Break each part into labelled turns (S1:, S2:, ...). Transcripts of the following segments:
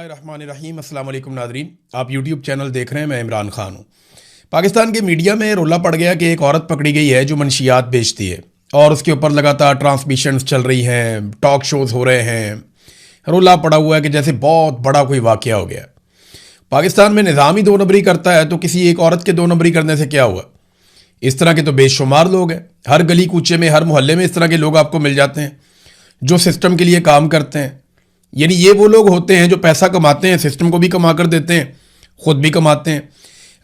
S1: बिस्मिल्लाहिर्रहमानिर्रहीम। अस्सलाम वालेकुम नाज़रीन, आप यूट्यूब चैनल देख रहे हैं। मैं इमरान खान हूँ। पाकिस्तान के मीडिया में रोला पड़ गया कि एक औरत पकड़ी गई है जो मनशियात बेचती है और उसके ऊपर लगातार ट्रांसमिशंस चल रही हैं, टॉक शोज़ हो रहे हैं। रोला पड़ा हुआ है कि जैसे बहुत बड़ा कोई वाक़या हो गया। पाकिस्तान में निज़ाम ही दो नंबरी करता है तो किसी एक औरत के दो नंबरी करने से क्या हुआ। इस तरह के तो बेशुमार लोग हैं। हर गली कूचे में, हर मोहल्ले में इस तरह के लोग आपको मिल जाते हैं जो सिस्टम के लिए काम करते हैं। यानी ये वो लोग होते हैं जो पैसा कमाते हैं, सिस्टम को भी कमा कर देते हैं, खुद भी कमाते हैं।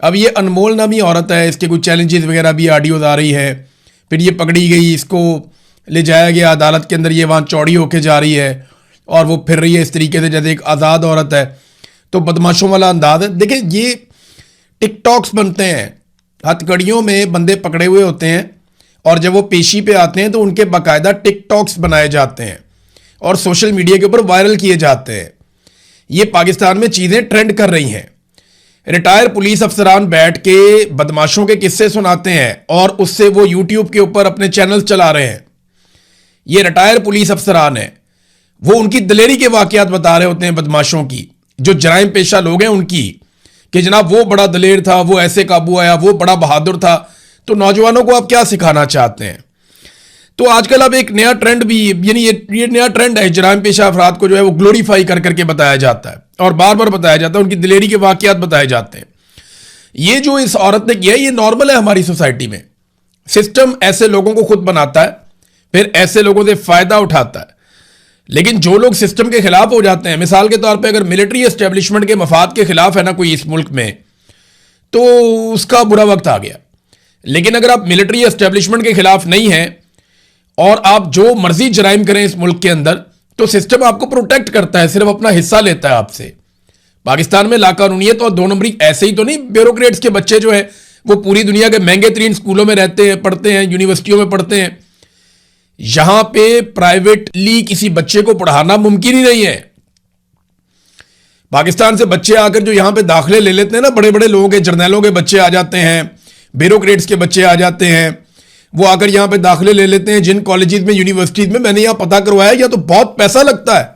S1: अब ये अनमोल नामी औरत है, इसके कुछ चैलेंजेस वगैरह भी ऑडियोज आ रही है। फिर ये पकड़ी गई, इसको ले जाया गया अदालत के अंदर, ये वहाँ चौड़ी होके जा रही है और वो फिर रही है इस तरीके से जैसे एक आज़ाद औरत है। तो बदमाशों वाला अंदाज है। देखिए, ये टिकटॉक्स बनते हैं, हथकड़ियों में बंदे पकड़े हुए होते हैं और जब वो पेशी पे आते हैं तो उनके बाकायदा टिकटॉक्स बनाए जाते हैं और सोशल मीडिया के ऊपर वायरल किए जाते हैं। ये पाकिस्तान में चीज़ें ट्रेंड कर रही हैं। रिटायर पुलिस अफसरान बैठ के बदमाशों के किस्से सुनाते हैं और उससे वो यूट्यूब के ऊपर अपने चैनल चला रहे हैं। ये रिटायर पुलिस अफसरान हैं, वो उनकी दिलेरी के वाकयात बता रहे होते हैं बदमाशों की, जो जराइम पेशा लोग हैं उनकी, कि जनाब वो बड़ा दलेर था, वो ऐसे काबू आया, वो बड़ा बहादुर था। तो नौजवानों को आप क्या सिखाना चाहते हैं? तो आजकल अब एक नया ट्रेंड भी, यानी ये नया ट्रेंड है, जराइम पेशा अफराद को जो है वो ग्लोरीफाई कर करके बताया जाता है और बार बार बताया जाता है, उनकी दिलेरी के वाकयात बताए जाते हैं। ये जो इस औरत ने किया ये नॉर्मल है हमारी सोसाइटी में। सिस्टम ऐसे लोगों को खुद बनाता है, फिर ऐसे लोगों से फायदा उठाता है। लेकिन जो लोग सिस्टम के खिलाफ हो जाते हैं, मिसाल के तौर पर अगर मिलिट्री एस्टेब्लिशमेंट के मफाद के खिलाफ है ना कोई इस मुल्क में, तो उसका बुरा वक्त आ गया। लेकिन अगर आप मिलिट्री एस्टेब्लिशमेंट के खिलाफ नहीं हैं और आप जो मर्जी जराइम करें इस मुल्क के अंदर, तो सिस्टम आपको प्रोटेक्ट करता है, सिर्फ अपना हिस्सा लेता है आपसे। पाकिस्तान में लाकानूनियत और दो नंबरी ऐसे ही तो नहीं। ब्यूरोक्रेट्स के बच्चे जो है वो पूरी दुनिया के महंगे तरीन स्कूलों में रहते हैं, पढ़ते हैं, यूनिवर्सिटियों में पढ़ते हैं। यहां पे प्राइवेटली किसी बच्चे को पढ़ाना मुमकिन ही नहीं है। पाकिस्तान से बच्चे आकर जो यहां पे दाखिले ले लेते हैं ना, बड़े बड़े लोगों के, जर्नैलों के बच्चे आ जाते हैं, ब्यूरोक्रेट्स के बच्चे आ जाते हैं, वो आकर यहां पे दाखिले ले लेते हैं जिन कॉलेजेस में, यूनिवर्सिटीज में। मैंने यहां पता करवाया, या तो बहुत पैसा लगता है।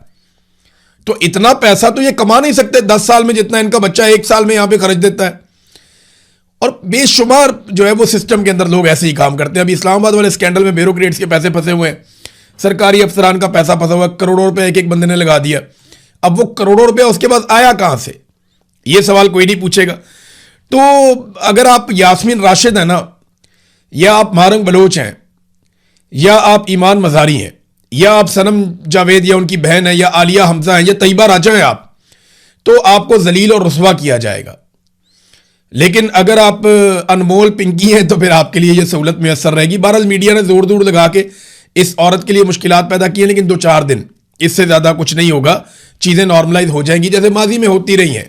S1: तो इतना पैसा तो ये कमा नहीं सकते 10 साल में जितना इनका बच्चा 1 साल में यहां पे खर्च देता है। और बेशुमार जो है वो सिस्टम के अंदर लोग ऐसे ही काम करते हैं। अभी इस्लामाबाद वाले स्कैंडल में ब्यूरोक्रेट्स के पैसे फंसे हुए हैं, सरकारी अफसरान का पैसा फंसा हुआ है, करोड़ों रुपए एक एक बंदे ने लगा दिया। अब वो करोड़ों रुपया उसके पास आया कहां से, ये सवाल कोई नहीं पूछेगा। तो अगर आप यास्मीन राशिद है ना, या आप मारंग बलोच हैं, या आप ईमान मजारी हैं, या आप सनम जावेद या उनकी बहन है, या आलिया हमजा है, या तैयबा राजा है आप, तो आपको जलील और रुस्वा किया जाएगा। लेकिन अगर आप अनमोल पिंकी हैं तो फिर आपके लिए यह सहूलत मैसर रहेगी। बहरहाल मीडिया ने जोर दूर लगा के इस औरत के लिए मुश्किलात पैदा की हैं, लेकिन 2-4 दिन, इससे ज्यादा कुछ नहीं होगा। चीजें नॉर्मलाइज हो जाएंगी जैसे माजी में होती रही हैं।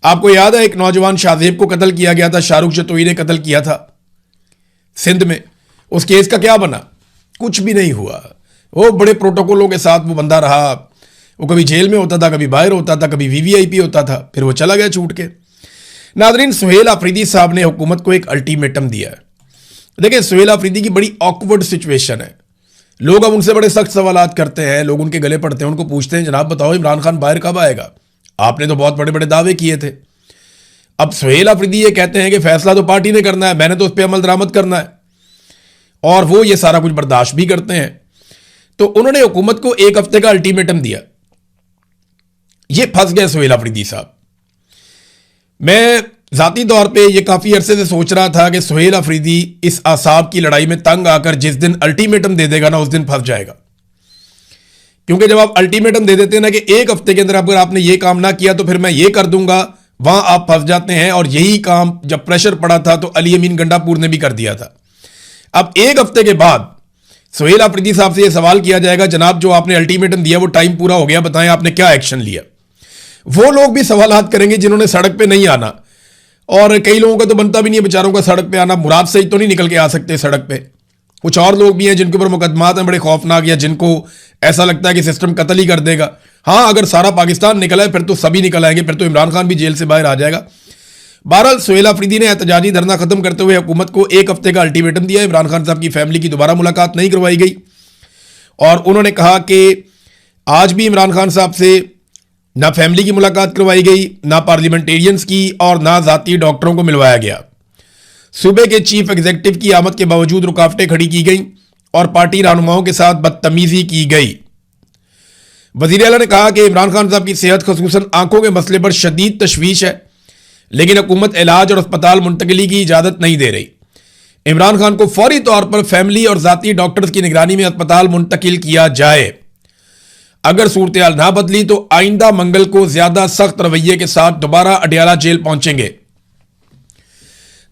S1: आपको याद है एक नौजवान शाहजेब को कत्ल किया गया था, शाहरुख जतोई ने कत्ल किया था सिंध में। उस केस का क्या बना? कुछ भी नहीं हुआ। वो बड़े प्रोटोकॉलों के साथ वो बंदा रहा। वो कभी जेल में होता था, कभी बाहर होता था, कभी वीवीआईपी होता था, फिर वो चला गया छूट के। नादरीन, सुहेल आफरीदी साहब ने हुकूमत को एक अल्टीमेटम दिया है। देखिए, सुहेल आफरीदी की बड़ी ऑकवर्ड सिचुएशन है। लोग अब उनसे बड़े सख्त सवालात करते हैं, लोग उनके गले पड़ते हैं, उनको पूछते हैं जनाब बताओ इमरान खान बाहर कब आएगा? आपने तो बहुत बड़े बड़े दावे किए थे। अब सुहेल आफरीदी ये कहते हैं कि फैसला तो पार्टी ने करना है, मैंने तो उस पर अमल दरामद करना है, और वो ये सारा कुछ बर्दाश्त भी करते हैं। तो उन्होंने हुकूमत को 1 हफ्ते का अल्टीमेटम दिया। ये फंस गए सुहेल आफरीदी साहब। मैं जाती तौर पे ये काफी अरसे से सोच रहा था कि सुहेल आफरीदी इस आसाब की लड़ाई में तंग आकर जिस दिन अल्टीमेटम दे देगा ना, उस दिन फंस जाएगा। क्योंकि जब आप अल्टीमेटम दे देते हैं ना कि 1 हफ्ते के अंदर अगर आपने ये काम ना किया तो फिर मैं ये कर दूंगा, वहां आप फंस जाते हैं। और यही काम जब प्रेशर पड़ा था तो अली अमीन गंडापुर ने भी कर दिया था। अब 1 हफ्ते के बाद सुहेल आफरीदी साहब से यह सवाल किया जाएगा, जनाब जो आपने अल्टीमेटम दिया वो टाइम पूरा हो गया, बताएं आपने क्या एक्शन लिया। वो लोग भी सवालात करेंगे जिन्होंने सड़क पे नहीं आना, और कई लोगों का तो बनता भी नहीं है बेचारों का सड़क पे आना। मुराद से ही तो नहीं निकल के आ सकते सड़क पे। कुछ और लोग भी हैं जिनके ऊपर मुकदमात हैं बड़े खौफनाक, या जिनको ऐसा लगता है कि सिस्टम कत्ल ही कर देगा। हाँ, अगर सारा पाकिस्तान निकला है फिर तो सभी निकल आएंगे, फिर तो इमरान खान भी जेल से बाहर आ जाएगा। बहरहाल सुहेल आफरीदी ने एहतजाजी धरना खत्म करते हुए हुकूमत को 1 हफ्ते का अल्टीमेटम दिया। इमरान खान साहब की फैमिली की दोबारा मुलाकात नहीं करवाई गई और उन्होंने कहा कि आज भी इमरान खान साहब से ना फैमिली की मुलाकात करवाई गई, ना पार्लियामेंटेरियंस की, और ना जाती डॉक्टरों को मिलवाया गया। सूबे के चीफ एग्जीक्यूटिव की आमद के बावजूद रुकावटें खड़ी की गई और पार्टी रहनुमाओं के साथ बदतमीजी की गई। वजीर आला ने कहा कि इमरान खान साहब की सेहत खसूसन आंखों के मसले पर शदीद तशवीश है, लेकिन हुकूमत इलाज और अस्पताल मुंतकिली की इजाजत नहीं दे रही। इमरान खान को फौरी तौर पर फैमिली और जाती डॉक्टर्स की निगरानी में अस्पताल मुंतकिल किया जाए। अगर सूरत हाल ना बदली तो आइंदा मंगल को ज्यादा सख्त रवैये के साथ दोबारा अडियाला जेल पहुंचेंगे।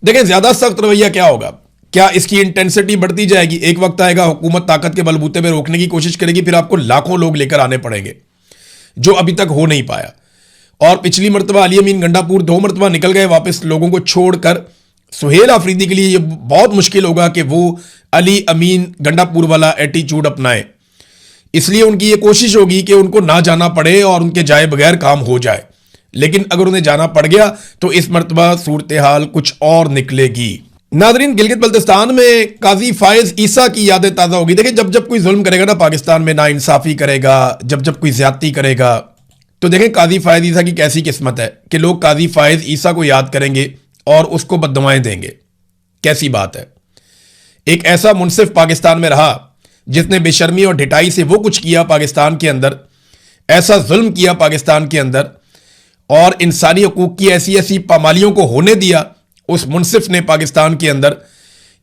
S1: देखें, ज्यादा सख्त रवैया क्या होगा, क्या इसकी इंटेंसिटी बढ़ती जाएगी? एक वक्त आएगा हुकूमत ताकत के बलबूते पे रोकने की कोशिश करेगी, फिर आपको लाखों लोग लेकर आने पड़ेंगे, जो अभी तक हो नहीं पाया। और पिछली मरतबा अली अमीन गंडापुर 2 मरतबा निकल गए वापस लोगों को छोड़कर। सुहेल आफरीदी के लिए यह बहुत मुश्किल होगा कि वो अली अमीन गंडापुर वाला एटीट्यूड अपनाए, इसलिए उनकी ये कोशिश होगी कि उनको ना जाना पड़े और उनके जाए बगैर काम हो जाए। लेकिन अगर उन्हें जाना पड़ गया तो इस मरतबा सूरत हाल कुछ और निकलेगी। नाजरीन, गिलगित बल्तिस्तान में काजी फायज ईसा की यादें ताज़ा होगी। देखिए, जब जब कोई जुल्म करेगा ना पाकिस्तान में, ना इंसाफी करेगा, जब जब कोई ज्यादती करेगा, तो देखें काजी फायज ईसा की कैसी किस्मत है कि लोग काजी फायज ईसा को याद करेंगे और उसको बद्दुआएं देंगे। कैसी बात है। एक ऐसा मुनसिफ पाकिस्तान में रहा जिसने बेशर्मी और ढिठाई से वो कुछ किया पाकिस्तान के अंदर, ऐसा जुल्म किया पाकिस्तान के अंदर और इंसानी हकूक की ऐसी ऐसी पामालियों को होने दिया उस मुनसिफ ने पाकिस्तान के अंदर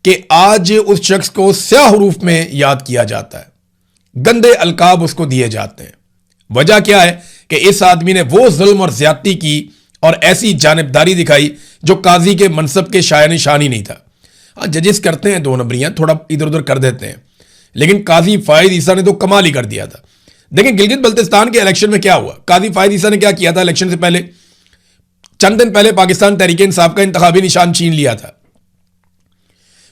S1: कि आज उस शख्स को स्याह हरूफ में याद किया जाता है, गंदे अलकाब उसको दिए जाते हैं। वजह क्या है कि इस आदमी ने वो जुल्म और ज्यादती की और ऐसी जानिबदारी दिखाई जो काजी के मनसब के शाया निशान ही नहीं था। हाँ, जजेस करते हैं 2 नंबरियां, थोड़ा इधर उधर कर देते हैं, लेकिन काजी फायज ईसा ने तो कमाल ही कर दिया था। देखिए, गिलगित बल्तिस्तान के इलेक्शन में क्या हुआ, काजी फायज ईसा ने क्या किया था इलेक्शन से पहले, चंद दिन पहले पाकिस्तान तहरीक इंसाफ का इंतखाबी निशान छीन लिया था।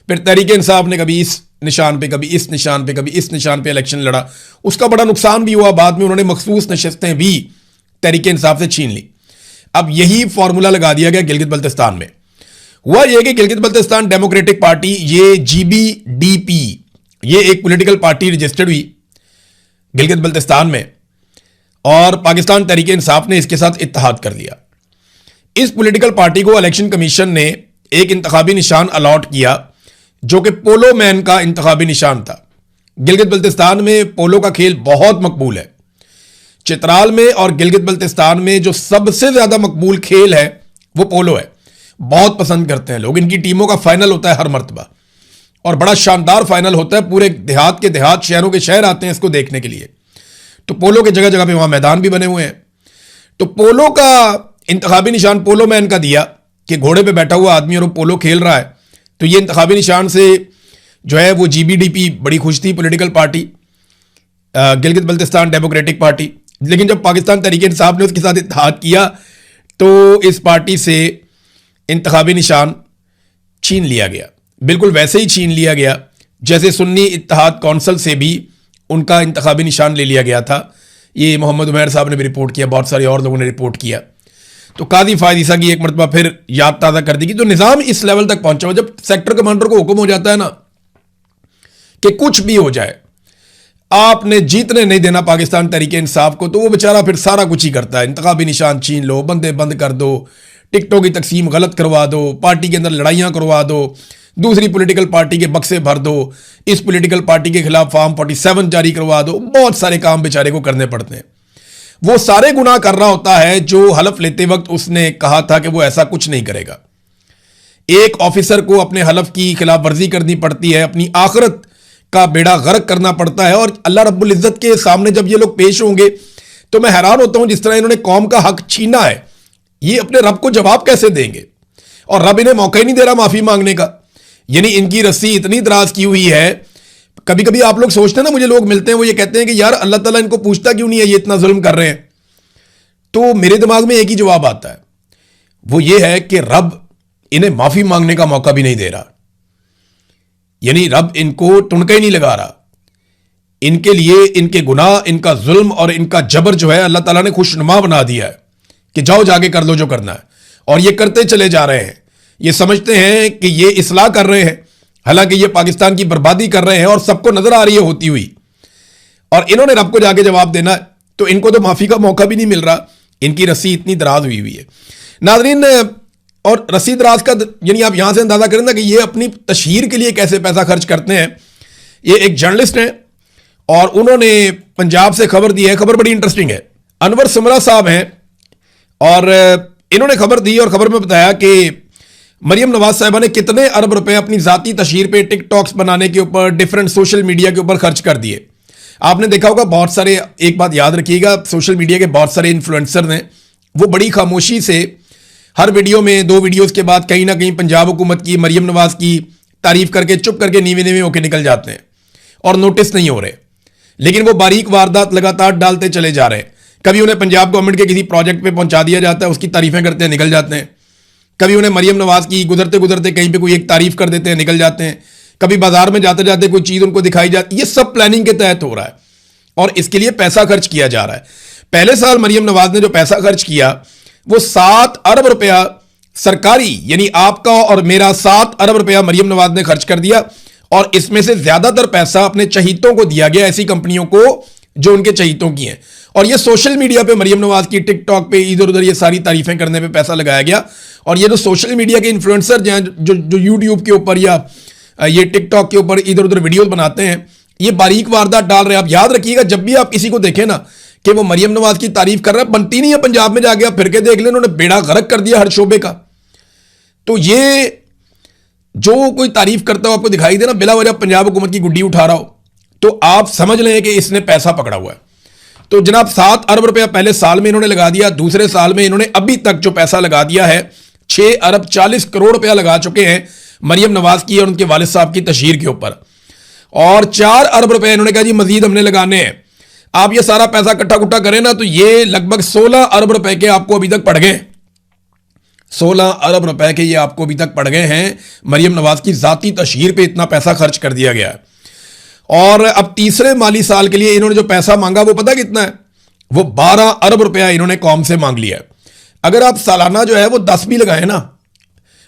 S1: फिर तहरीक इंसाफ ने कभी इस निशान पे, कभी इस निशान पे, कभी इस निशान पे इलेक्शन लड़ा, उसका बड़ा नुकसान भी हुआ। बाद में उन्होंने मखसूस नशस्तें भी तहरीक इंसाफ से छीन ली। अब यही फॉर्मूला लगा दिया गया गिलगित बल्तिस्तान में। हुआ यह कि गिलगित बल्तिस्तान डेमोक्रेटिक पार्टी, ये GBDP, ये एक पॉलिटिकल पार्टी रजिस्टर्ड हुई गिलगित बल्तिस्तान में और पाकिस्तान तहरीक इंसाफ ने इसके साथ इत्तेहाद कर लिया। इस पॉलिटिकल पार्टी को इलेक्शन कमीशन ने एक इंतखाबी निशान अलॉट किया जो कि पोलो मैन का इंतखाबी निशान था। गिलगित बल्तिस्तान में पोलो का खेल बहुत मकबूल है। चित्राल में और गिलगित बल्तिस्तान में जो सबसे ज्यादा मकबूल खेल है वो पोलो है। बहुत पसंद करते हैं लोग। इनकी टीमों का फाइनल होता है हर मरतबा और बड़ा शानदार फाइनल होता है। पूरे देहात के देहात, शहरों के शहर आते हैं इसको देखने के लिए। तो पोलो के जगह जगह पे वहां मैदान भी बने हुए हैं। तो पोलो का इंतखाबी निशान पोलो मैन का दिया कि घोड़े पे बैठा हुआ आदमी और वो पोलो खेल रहा है। तो ये इंतखाबी निशान से जो है वो GBDP बड़ी खुश थी, political party, Gilgit Baltistan democratic party. लेकिन जब पाकिस्तान तहरीक इंसाफ ने उसके साथ इत्तेहाद किया तो इस पार्टी से इंतखाबी निशान छीन लिया गया। बिल्कुल वैसे ही छीन लिया गया जैसे सुन्नी इत्तेहाद कौंसिल से भी उनका इंतखाबी निशान ले लिया गया था। ये मोहम्मद उमैर साहब ने भी रिपोर्ट किया, बहुत सारे और लोगों ने रिपोर्ट किया। तो काजी फायज ईसा की एक मरतबा फिर याद ताज़ा कर दी कि तो निज़ाम इस लेवल तक पहुंचा हुआ, जब सेक्टर कमांडर को हुक्म हो जाता है ना कि कुछ भी हो जाए आपने जीतने नहीं देना पाकिस्तान तहरीक इंसाफ को, तो वो बेचारा फिर सारा कुछ ही करता है। इंतखाबी निशान छीन लो, बंदे बंद कर दो, टिकटों की तकसीम गलत करवा दो, पार्टी के अंदर लड़ाइयां करवा दो, दूसरी पॉलिटिकल पार्टी के बक्से भर दो, इस पॉलिटिकल पार्टी के खिलाफ फॉर्म 47 जारी करवा दो। बहुत सारे काम बेचारे को करने पड़ते हैं। वो सारे गुनाह कर रहा होता है जो हलफ लेते वक्त उसने कहा था कि वो ऐसा कुछ नहीं करेगा। एक ऑफिसर को अपने हलफ की खिलाफ वर्जी करनी पड़ती है, अपनी आखिरत का बेड़ा गर्क करना पड़ता है। और अल्लाह रब्बुल इज्जत के सामने जब ये लोग पेश होंगे तो मैं हैरान होता हूं जिस तरह इन्होंने कौम का हक छीना है, ये अपने रब को जवाब कैसे देंगे? और रब इन्हें मौका ही नहीं दे रहा माफी मांगने का। यानी इनकी रस्सी इतनी दराज की हुई है। कभी कभी आप लोग सोचते हैं ना, मुझे लोग मिलते हैं वो ये कहते हैं कि यार अल्लाह ताला इनको पूछता क्यों नहीं है, ये इतना जुल्म कर रहे हैं। तो मेरे दिमाग में एक ही जवाब आता है, वो ये है कि रब इन्हें माफी मांगने का मौका भी नहीं दे रहा। यानी रब इनको टुनका ही नहीं लगा रहा। इनके लिए इनके गुनाह, इनका जुल्म और इनका जबर जो है अल्लाह ताला ने खुशनुमा बना दिया है कि जाओ जाके कर लो जो करना है। और ये करते चले जा रहे हैं। ये समझते हैं कि ये इस्लाह कर रहे हैं, हालांकि ये पाकिस्तान की बर्बादी कर रहे हैं और सबको नजर आ रही है होती हुई। और इन्होंने रब को जाके जवाब देना है, तो इनको तो माफी का मौका भी नहीं मिल रहा। इनकी रस्सी इतनी दराज हुई हुई है नाज़रीन। और रस्सी दराज का यानी आप यहां से अंदाजा करें ना कि ये अपनी तशहीर के लिए कैसे पैसा खर्च करते हैं। ये एक जर्नलिस्ट हैं और उन्होंने पंजाब से खबर दी है, खबर बड़ी इंटरेस्टिंग है। अनवर समरा साहब हैं और इन्होंने खबर दी और खबर में बताया कि मरियम नवाज साहिबा ने कितने अरब रुपए अपनी जाती तशहीर पे टिकटॉक्स बनाने के ऊपर, डिफरेंट सोशल मीडिया के ऊपर खर्च कर दिए। आपने देखा होगा बहुत सारे, एक बात याद रखिएगा, सोशल मीडिया के बहुत सारे इन्फ्लुएंसर हैं, वो बड़ी खामोशी से हर वीडियो में 2 वीडियोस के बाद कहीं ना कहीं पंजाब हुकूमत की, मरियम नवाज की तारीफ करके चुप करके नीवे नीवे होकर निकल जाते हैं और नोटिस नहीं हो रहे। लेकिन वो बारीक वारदात लगातार डालते चले जा रहे हैं। कभी उन्हें पंजाब गवर्नमेंट के किसी प्रोजेक्ट पे पहुंचा दिया जाता है, उसकी तारीफें करते हैं, निकल जाते हैं। कभी उन्हें मरियम नवाज की गुजरते गुजरते कहीं पे कोई एक तारीफ कर देते हैं, निकल जाते हैं। कभी बाजार में जाते जाते कोई चीज उनको दिखाई जाती है। ये सब प्लानिंग के तहत हो रहा है और इसके लिए पैसा खर्च किया जा रहा है। पहले साल मरियम नवाज ने जो पैसा खर्च किया वो 7 अरब रुपया सरकारी, यानी आपका और मेरा 7 अरब रुपया मरियम नवाज ने खर्च कर दिया। और इसमें से ज्यादातर पैसा अपने चहीतों को दिया गया, ऐसी कंपनियों को जो उनके चहीतों की हैं। और ये सोशल मीडिया पे मरियम नवाज की, टिकटॉक पे, इधर उधर ये सारी तारीफें करने पे पैसा लगाया गया। और ये जो सोशल मीडिया के इन्फ्लुएंसर जो यूट्यूब के ऊपर या ये टिकटॉक के ऊपर इधर उधर वीडियोस बनाते हैं, ये बारीक वारदात डाल रहे हैं। आप याद रखिएगा, जब भी आप किसी को देखें ना कि वो मरियम नवाज की तारीफ कर रहा है, बनती नहीं है। पंजाब में जाके आप फिर के देख लें, उन्होंने बेड़ा गर्क कर दिया हर शोबे का। तो ये जो कोई तारीफ करता हो आपको दिखाई देना बिला वजह पंजाब हुकूमत की गुड्डी उठा रहा हो, तो आप समझ लें कि इसने पैसा पकड़ा हुआ है। तो जनाब 7 अरब रुपया पहले साल में इन्होंने लगा दिया। दूसरे साल में इन्होंने अभी तक जो पैसा लगा दिया है 6 अरब 40 करोड़ रुपया लगा चुके हैं मरियम नवाज की और उनके वालिद साहब की तशहीर के ऊपर। और 4 अरब रुपए इन्होंने कहा जी मजीद हमने लगाने हैं। आप ये सारा पैसा इकट्ठा कुट्ठा करें ना तो ये लगभग 16 अरब रुपए के आपको अभी तक पड़ गए। 16 अरब रुपए के ये आपको अभी तक पड़ गए हैं। मरियम नवाज की जाती तशहीर पे इतना पैसा खर्च कर दिया गया है। और अब तीसरे माली साल के लिए इन्होंने जो पैसा मांगा वो पता कितना है? वो 12 अरब रुपया इन्होंने कौम से मांग लिया है। अगर आप सालाना जो है वो 10 भी लगाए ना,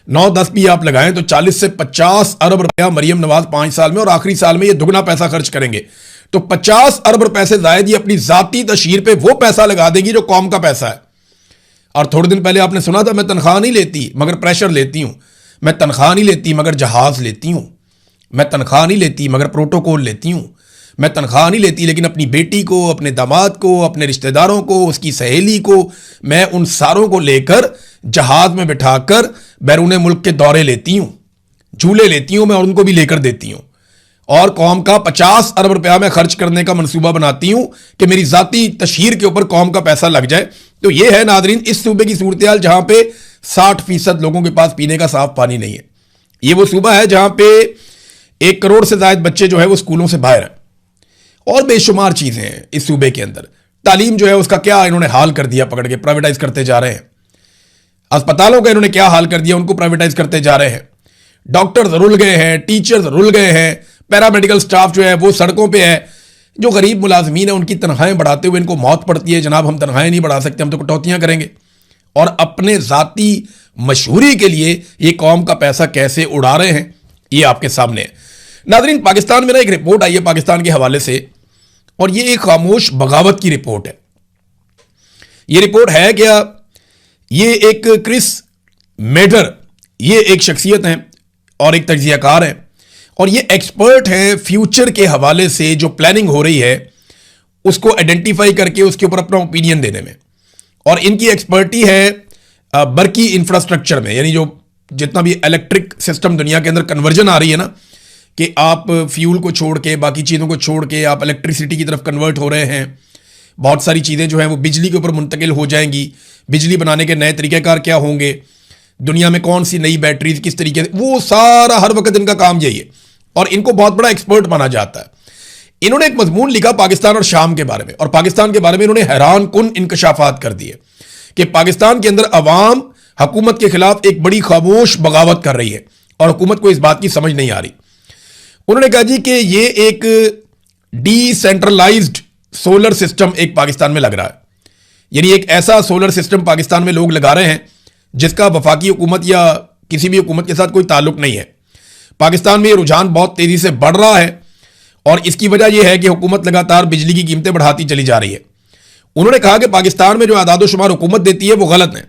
S1: 9-10 भी आप लगाएं तो 40 से 50 अरब रुपया मरियम नवाज 5 साल में, और आखिरी साल में ये दुगना पैसा खर्च करेंगे। तो 50 अरब रुपए से जायद ये अपनी जाती तशहीर पे वो पैसा लगा देगी जो कौम का पैसा है। और थोड़े दिन पहले आपने सुना था, मैं तनख्वाह नहीं लेती मगर प्रेशर लेती हूं, मैं तनख्वाह नहीं लेती मगर जहाज लेती हूं, मैं तनख्वाह नहीं लेती मगर प्रोटोकॉल लेती हूं, मैं तनख्वाह नहीं लेती लेकिन अपनी बेटी को, अपने दामाद को, अपने रिश्तेदारों को, उसकी सहेली को, मैं उन सारों को लेकर जहाज में बिठाकर बैरून मुल्क के दौरे लेती हूं, झूले लेती हूं मैं और उनको भी लेकर देती हूं। और कौम का 50 अरब रुपया मैं खर्च करने का मंसूबा बनाती हूं कि मेरी जाती तशहीर के ऊपर कौम का पैसा लग जाए। तो यह है नादरीन इस सूबे की सूरत हाल, जहां पे 60% लोगों के पास पीने का साफ पानी नहीं है। यह वो सूबा है जहां पे 1 करोड़ से ज्यादा बच्चे जो है वो स्कूलों से बाहर हैं, और बेशुमार चीजें हैं इस सूबे के अंदर। तालीम जो है उसका क्या इन्होंने हाल कर दिया, पकड़ के प्राइवेटाइज करते जा रहे हैं। अस्पतालों का इन्होंने क्या हाल कर दिया, उनको प्राइवेटाइज करते जा रहे हैं। डॉक्टर्स रुल गए हैं, टीचर्स रुल गए हैं, पैरामेडिकल स्टाफ जो है वो सड़कों पे है। जो गरीब मुलाजमीन है उनकी तनख्वाहें बढ़ाते हुए इनको मौत पड़ती है, जनाब हम तनख्वाहें नहीं बढ़ा सकते, हम तो कटौतियां करेंगे। और अपने जाती मशहूरी के लिए ये कौम का पैसा कैसे उड़ा रहे हैं ये आपके सामने है। नाज़रीन, पाकिस्तान में ना एक रिपोर्ट आई है पाकिस्तान के हवाले से, और ये एक खामोश बगावत की रिपोर्ट है। ये रिपोर्ट है क्या? ये एक क्रिस मेडर, ये एक शख्सियत है और एक तज्जियाकार है, और ये एक्सपर्ट हैं फ्यूचर के हवाले से जो प्लानिंग हो रही है उसको आइडेंटिफाई करके उसके ऊपर अपना ओपिनियन देने में। और इनकी एक्सपर्टी है बरकी इंफ्रास्ट्रक्चर में, यानी जो जितना भी इलेक्ट्रिक सिस्टम दुनिया के अंदर कन्वर्जन आ रही है ना, कि आप फ्यूल को छोड़ के, बाकी चीज़ों को छोड़ के आप इलेक्ट्रिसिटी की तरफ कन्वर्ट हो रहे हैं। बहुत सारी चीज़ें जो हैं वो बिजली के ऊपर मुंतकिल हो जाएंगी। बिजली बनाने के नए तरीक़ेकार क्या होंगे, दुनिया में कौन सी नई बैटरीज किस तरीके से, वो सारा हर वक्त इनका काम यही है और इनको बहुत बड़ा एक्सपर्ट माना जाता है। इन्होंने एक मजमून लिखा पाकिस्तान और शाम के बारे में, और पाकिस्तान के बारे में इन्होंने हैरान कुन इंकशाफात कर दिए कि पाकिस्तान के अंदर अवाम हुकूमत के खिलाफ एक बड़ी खामोश बगावत कर रही है और हुकूमत को इस बात की समझ नहीं आ रही। उन्होंने कहा जी कि ये एक डिसेंट्रलाइज्ड सोलर सिस्टम एक पाकिस्तान में लग रहा है, यानी एक ऐसा सोलर सिस्टम पाकिस्तान में लोग लगा रहे हैं जिसका वफाकी हुकूमत या किसी भी हुकूमत के साथ कोई ताल्लुक नहीं है। पाकिस्तान में ये रुझान बहुत तेजी से बढ़ रहा है और इसकी वजह यह है कि हुकूमत लगातार बिजली की कीमतें बढ़ाती चली जा रही है। उन्होंने कहा कि पाकिस्तान में जो आदादोशुमार हुकूमत देती है वो गलत है।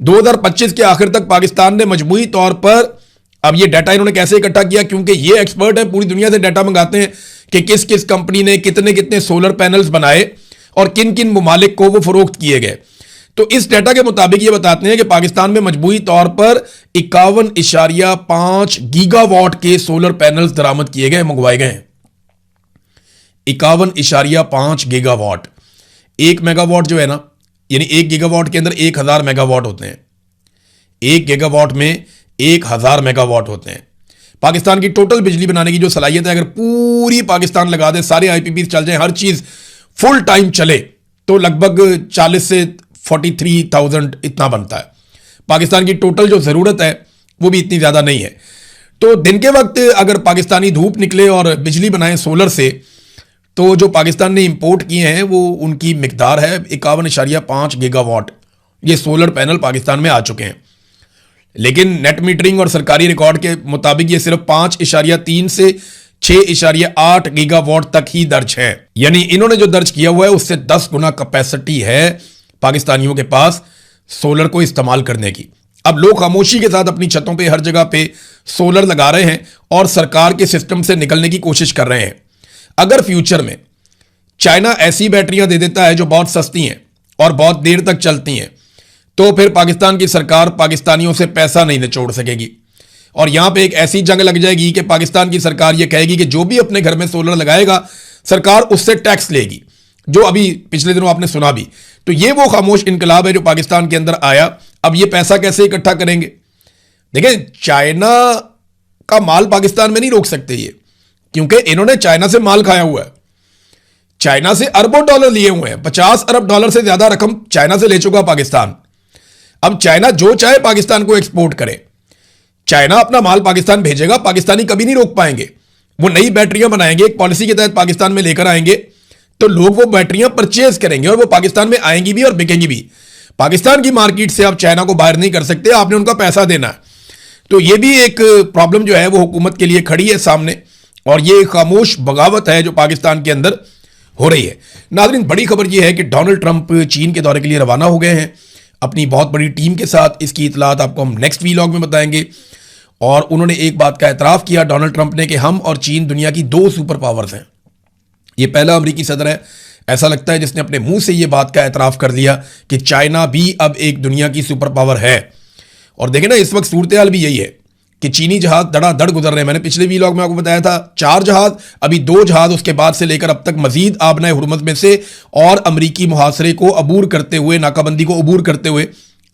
S1: 2025 के आखिर तक पाकिस्तान ने मजमूई तौर पर, अब ये डाटा इन्होंने कैसे इकट्ठा किया, क्योंकि ये एक्सपर्ट है, पूरी दुनिया से डाटा मंगाते हैं कि किस किस कंपनी ने कितने कितने सोलर पैनल्स बनाए और किन किन ममालिक को वो फरोख्त किए गए। तो इस डाटा के मुताबिक ये बताते हैं कि पाकिस्तान में मजमूई तौर पर 51.5 गीगावाट के सोलर पैनल्स दरामद किए गए, मंगवाए गए हैं। 51.5 गीगावाट। 1 मेगावाट जो है ना, यानी 1 गीगावाट के अंदर 1000 मेगावाट होते हैं। 1 गीगावाट में 1000 मेगावाट होते हैं। पाकिस्तान की टोटल बिजली बनाने की जो सलाहियत है, अगर पूरी पाकिस्तान लगा दे, सारे आईपीपी चल जाए, हर चीज फुल टाइम चले, तो लगभग 40 से 43,000 इतना बनता है। पाकिस्तान की टोटल जो जरूरत है वो भी इतनी ज्यादा नहीं है। तो दिन के वक्त अगर पाकिस्तानी धूप निकले और बिजली बनाए सोलर से, तो जो पाकिस्तान ने इंपोर्ट किए हैं वो उनकी मिकदार है 51.5 गीगावाट। ये सोलर पैनल पाकिस्तान में आ चुके हैं, लेकिन नेट मीटरिंग और सरकारी रिकॉर्ड के मुताबिक ये सिर्फ 5.3 से 6.8 गीगावाट तक ही दर्ज है। यानी इन्होंने जो दर्ज किया हुआ है उससे 10 गुना कैपेसिटी है पाकिस्तानियों के पास सोलर को इस्तेमाल करने की। अब लोग खामोशी के साथ अपनी छतों पे हर जगह पे सोलर लगा रहे हैं और सरकार के सिस्टम से निकलने की कोशिश कर रहे हैं। अगर फ्यूचर में चाइना ऐसी बैटरियां दे देता है जो बहुत सस्ती हैं और बहुत देर तक चलती हैं, तो फिर पाकिस्तान की सरकार पाकिस्तानियों से पैसा नहीं निचोड़ सकेगी और यहां पे एक ऐसी जंग लग जाएगी कि पाकिस्तान की सरकार यह कहेगी कि जो भी अपने घर में सोलर लगाएगा सरकार उससे टैक्स लेगी, जो अभी पिछले दिनों आपने सुना भी। तो ये वो खामोश इनकलाब है जो पाकिस्तान के अंदर आया। अब ये पैसा कैसे इकट्ठा करेंगे? देखिए, चाइना का माल पाकिस्तान में नहीं रोक सकते ये, क्योंकि इन्होंने चाइना से माल खाया हुआ है। चाइना से अरबों डॉलर लिए हुए हैं, 50 अरब डॉलर से ज्यादा रकम चाइना से ले चुका पाकिस्तान। अब चाइना जो चाहे पाकिस्तान को एक्सपोर्ट करे, चाइना अपना माल पाकिस्तान भेजेगा, पाकिस्तानी कभी नहीं रोक पाएंगे। वो नई बैटरियां बनाएंगे, एक पॉलिसी के तहत पाकिस्तान में लेकर आएंगे, तो लोग वो बैटरियां परचेज करेंगे और वो पाकिस्तान में आएंगी भी और बिकेंगी भी। पाकिस्तान की मार्केट से आप चाइना को बाहर नहीं कर सकते, आपने उनका पैसा देना है। तो ये भी एक प्रॉब्लम जो है वो हुकूमत के लिए खड़ी है सामने, और ये खामोश बगावत है जो पाकिस्तान के अंदर हो रही है। नाज़रीन, बड़ी खबर ये है कि डोनाल्ड ट्रंप चीन के दौरे के लिए रवाना हो गए हैं अपनी बहुत बड़ी टीम के साथ। इसकी इतलात आपको हम नेक्स्ट वीलॉग में बताएंगे। और उन्होंने एक बात का एतराफ़ किया डोनाल्ड ट्रंप ने कि हम और चीन दुनिया की 2 सुपर पावर्स हैं। ये पहला अमेरिकी सदर है, ऐसा लगता है, जिसने अपने मुंह से ये बात का एतराफ़ कर लिया कि चाइना भी अब एक दुनिया की सुपर पावर है। और देखें ना, इस वक्त सूरत हाल भी यही है कि चीनी जहाज धड़ाधड़ गुजर रहे हैं। मैंने पिछले वीलॉग में आपको बताया था 4 जहाज, अभी 2 जहाज उसके बाद से लेकर अब तक मजीद आबनाए हुरमुज़ में से और अमरीकी मुहासरे को अबूर करते हुए, नाकाबंदी को अबूर करते हुए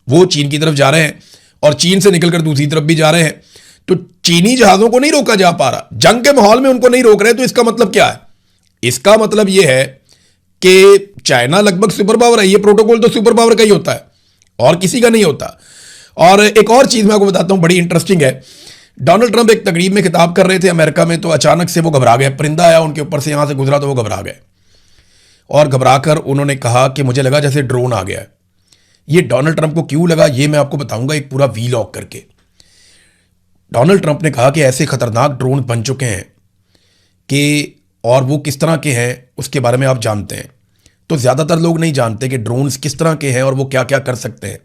S1: वो चीन की तरफ जा रहे हैं और चीन से निकलकर दूसरी तरफ भी जा रहे हैं। तो चीनी जहाज़ों को नहीं रोका जा पा रहा, जंग के माहौल में उनको नहीं रोक रहे। तो इसका मतलब क्या है? इसका मतलब यह है कि चाइना लगभग सुपर पावर है। ये प्रोटोकॉल तो सुपर पावर का ही होता है और किसी का नहीं होता। और एक और चीज मैं आपको बताता हूं, बड़ी इंटरेस्टिंग है। डोनाल्ड ट्रंप एक तकरीब में खिताब कर रहे थे अमेरिका में, तो अचानक से वो घबरा गए। परिंदा आया उनके ऊपर से, यहां से गुजरा तो वो घबरा गए और घबराकर उन्होंने कहा कि मुझे लगा जैसे ड्रोन आ गया है। ये डोनाल्ड ट्रंप को क्यों लगा ये मैं आपको बताऊंगा एक पूरा वीलॉग करके। डोनाल्ड ट्रंप ने कहा कि ऐसे खतरनाक ड्रोन बन चुके हैं कि, और वो किस तरह के हैं उसके बारे में आप जानते हैं। तो ज़्यादातर लोग नहीं जानते कि ड्रोन्स किस तरह के हैं और वो क्या क्या कर सकते हैं।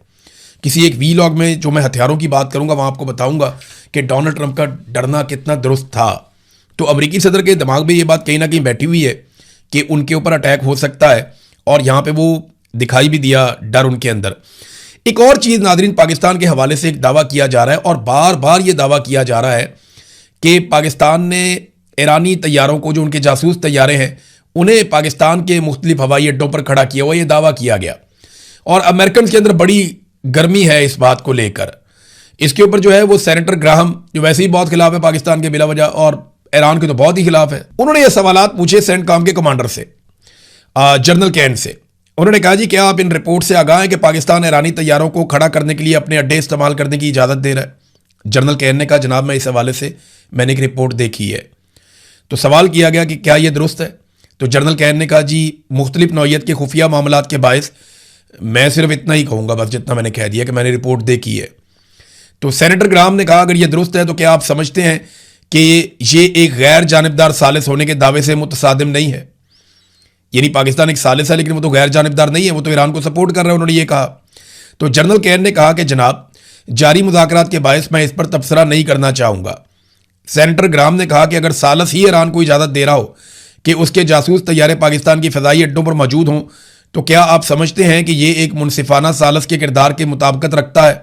S1: किसी एक वीलॉग में जो मैं हथियारों की बात करूंगा वहां आपको बताऊंगा कि डोनाल्ड ट्रंप का डरना कितना दुरुस्त था। तो अमेरिकी सदर के दिमाग में ये बात कहीं ना कहीं बैठी हुई है कि उनके ऊपर अटैक हो सकता है, और यहाँ पे वो दिखाई भी दिया डर उनके अंदर। एक और चीज़ नाज़रीन, पाकिस्तान के हवाले से एक दावा किया जा रहा है और बार बार ये दावा किया जा रहा है कि पाकिस्तान ने ईरानी तैयारों को, जो उनके जासूस तैयारे हैं, उन्हें पाकिस्तान के मुख्तलिफ हवाई अड्डों पर खड़ा किया हुआ, ये दावा किया गया। और अमेरिकन के अंदर बड़ी गर्मी है इस बात को लेकर। इसके ऊपर जो है वो सेनेटर ग्राहम, जो वैसे ही बहुत खिलाफ है पाकिस्तान के बिला वजह, और ईरान के तो बहुत ही खिलाफ है, उन्होंने ये सवालात पूछे सेंटकॉम के कमांडर से, जनरल कैन से। उन्होंने कहा जी क्या आप इन रिपोर्ट से आगाह हैं कि पाकिस्तान ईरानी तैयारों को खड़ा करने के लिए अपने अड्डे इस्तेमाल करने की इजाज़त दे रहा है? जनरल कैन ने कहा जनाब मैं इस हवाले से मैंने एक रिपोर्ट देखी है। तो सवाल किया गया कि क्या ये दुरुस्त है? तो जनरल कैन ने कहा जी मुख्तलिफ नौइयत के खुफिया मामलात के बायस मैं सिर्फ इतना ही कहूँगा बस, जितना मैंने कह दिया कि मैंने रिपोर्ट देखी है। तो सेनेटर ग्राहम ने कहा अगर ये दुरुस्त है तो क्या आप समझते हैं कि ये एक गैर जानिबदार सालिस होने के दावे से मुतसादिम नहीं है? यानी पाकिस्तान एक सालिस है, लेकिन वो तो गैर जानिबदार नहीं है, वो तो ईरान को सपोर्ट कर रहा है, उन्होंने ये कहा। तो जनरल केर ने कहा कि जनाब, जारी मुज़ाकरात के बायस मैं इस पर तबसरा नहीं करना चाहूँगा। सेनेटर ग्राम ने कहा कि अगर सालस ही ईरान को इजाज़त दे रहा हो कि उसके जासूस तैयारे पाकिस्तान की फ़िज़ाई अड्डों पर मौजूद हों, तो क्या आप समझते हैं कि ये एक मुनसिफाना सालस के किरदार के मुताबिकत रखता है?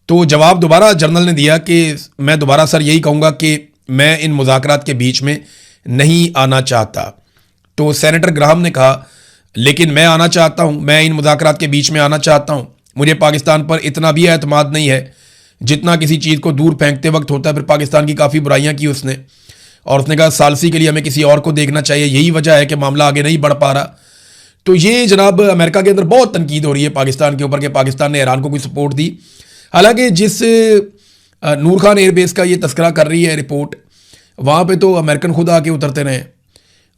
S1: तो जवाब दोबारा जनरल ने दिया कि मैं दोबारा सर यही कहूँगा कि मैं इन मुज़ाकरात के बीच में नहीं आना चाहता। तो सेनेटर ग्राहम ने कहा, लेकिन मैं आना चाहता हूँ, मैं इन मुज़ाकरात के बीच में आना चाहता हूँ। मुझे पाकिस्तान पर इतना भी एतमाद नहीं है जितना किसी चीज़ को दूर फेंकते वक्त होता है। फिर पाकिस्तान की काफ़ी बुराइयाँ की उसने, और उसने कहा सालसी के लिए हमें किसी और को देखना चाहिए, यही वजह है कि मामला आगे नहीं बढ़ पा रहा। तो ये जनाब अमेरिका के अंदर बहुत तनकीद हो रही है पाकिस्तान के ऊपर कि पाकिस्तान ने ईरान को कोई सपोर्ट दी। हालांकि जिस नूर खान एयरबेस का ये तस्करा कर रही है रिपोर्ट, वहाँ पे तो अमेरिकन खुद आके उतरते रहे,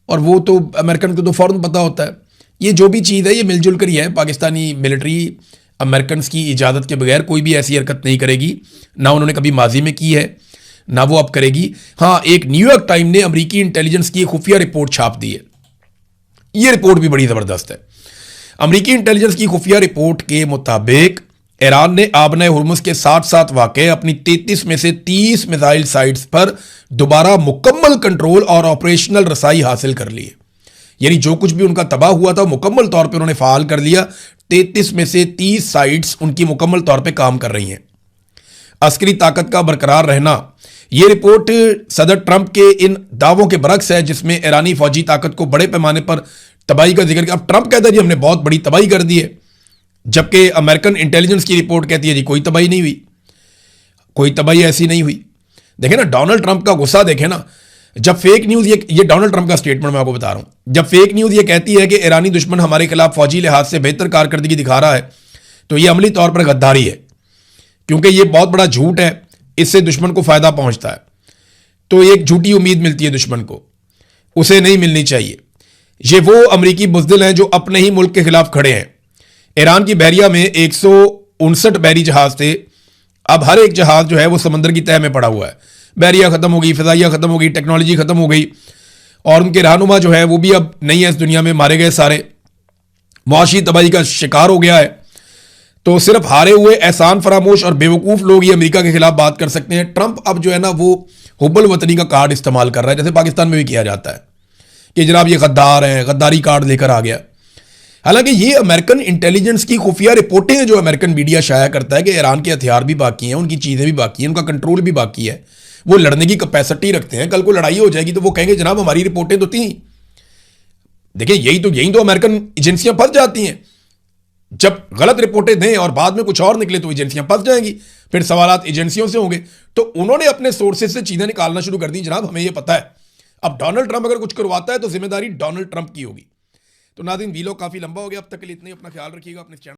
S1: और वो तो अमेरिकन को तो फ़ौरन पता होता है ये जो भी चीज़ है ये मिलजुल कर ही है। पाकिस्तानी मिलिट्री अमेरिकन की इजाज़त के बगैर कोई भी ऐसी हरकत नहीं करेगी, ना उन्होंने कभी माजी में की है, ना वो अब करेगी। हाँ, एक न्यूयॉर्क टाइम ने अमेरिकी इंटेलिजेंस की खुफिया रिपोर्ट छाप दी है। ये रिपोर्ट भी बड़ी ज़बरदस्त है। अमेरिकी इंटेलिजेंस की खुफिया रिपोर्ट के मुताबिक ईरान ने आबना हुर्मुज़ के साथ साथ वाक़े अपनी 33 में से 30 मिसाइल साइट्स पर दोबारा मुकम्मल कंट्रोल और ऑपरेशनल रसाई हासिल कर ली है। यानी जो कुछ भी उनका तबाह हुआ था मुकम्मल तौर पे उन्होंने फ़ाल कर लिया। 33 में से 30 साइट्स उनकी मुकम्मल तौर पे काम कर रही हैं। अस्करी ताकत का बरकरार रहना, ये रिपोर्ट सदर ट्रंप के इन दावों के बरक्स है जिसमें ईरानी फौजी ताकत को बड़े पैमाने पर तबाही का जिक्र किया। अब ट्रंप कहता है जी हमने बहुत बड़ी तबाही कर दी है, जबकि अमेरिकन इंटेलिजेंस की रिपोर्ट कहती है जी कोई तबाही नहीं हुई, कोई तबाही ऐसी नहीं हुई। देखें ना डोनाल्ड ट्रंप का गुस्सा, देखें ना, जब फेक न्यूज़ ये डोनाल्ड ट्रंप का स्टेटमेंट मैं आपको बता रहा हूं, जब फेक न्यूज़ ये कहती है कि ईरानी दुश्मन हमारे खिलाफ फौजी लिहाज से बेहतर कारकर्दगी दिखा रहा है, तो ये अमली तौर पर गद्दारी है, क्योंकि ये बहुत बड़ा झूठ है, इससे दुश्मन को फ़ायदा पहुंचता है। तो एक झूठी उम्मीद मिलती है दुश्मन को, उसे नहीं मिलनी चाहिए। ये वो अमरीकी बुज़दिल हैं जो अपने ही मुल्क के खिलाफ खड़े हैं। ईरान की बहरिया में 159 बहरी जहाज़ थे, अब हर एक जहाज़ जो है वो समंदर की तह में पड़ा हुआ है। बहरिया ख़त्म हो गई, फ़िज़ाइया ख़त्म हो गई, टेक्नोलॉजी ख़त्म हो गई, और उनके रहनुमा जो है वो भी अब नहीं है इस दुनिया में, मारे गए सारे। मुआशी तबाही का शिकार हो गया है। तो सिर्फ हारे हुए, एहसान फरामोश और बेवकूफ़ लोग ही अमेरिका के खिलाफ बात कर सकते हैं। ट्रंप अब जो है ना वो हुब्बुल वतनी का कार्ड इस्तेमाल कर रहा है, जैसे पाकिस्तान में भी किया जाता है कि जनाब ये गद्दार हैं, गद्दारी कार्ड लेकर आ गया। हालांकि ये अमेरिकन इंटेलिजेंस की खुफिया रिपोर्टें हैं जो अमेरिकन मीडिया शाया करता है कि ईरान के हथियार भी बाकी हैं, उनकी चीज़ें भी बाकी हैं, उनका कंट्रोल भी बाकी है, वो लड़ने की कैपेसिटी रखते हैं। कल को लड़ाई हो जाएगी तो वो कहेंगे जनाब हमारी रिपोर्टें तो थी। देखिए यही तो अमेरिकन एजेंसियां फंस जाती हैं। जब गलत रिपोर्टें दें और बाद में कुछ और निकले तो एजेंसियां फंस जाएंगी, फिर सवालात एजेंसियों से होंगे। तो उन्होंने अपने सोर्सेज से चीजें निकालना शुरू कर दी, जनाब हमें यह पता है। अब डोनाल्ड ट्रंप अगर कुछ करवाता है तो जिम्मेदारी डोनाल्ड ट्रंप की होगी। तो नाज़रीन वीडियो काफी लंबा हो गया, अब तक के लिए इतना ही। अपना ख्याल रखिएगा, अपने चैनल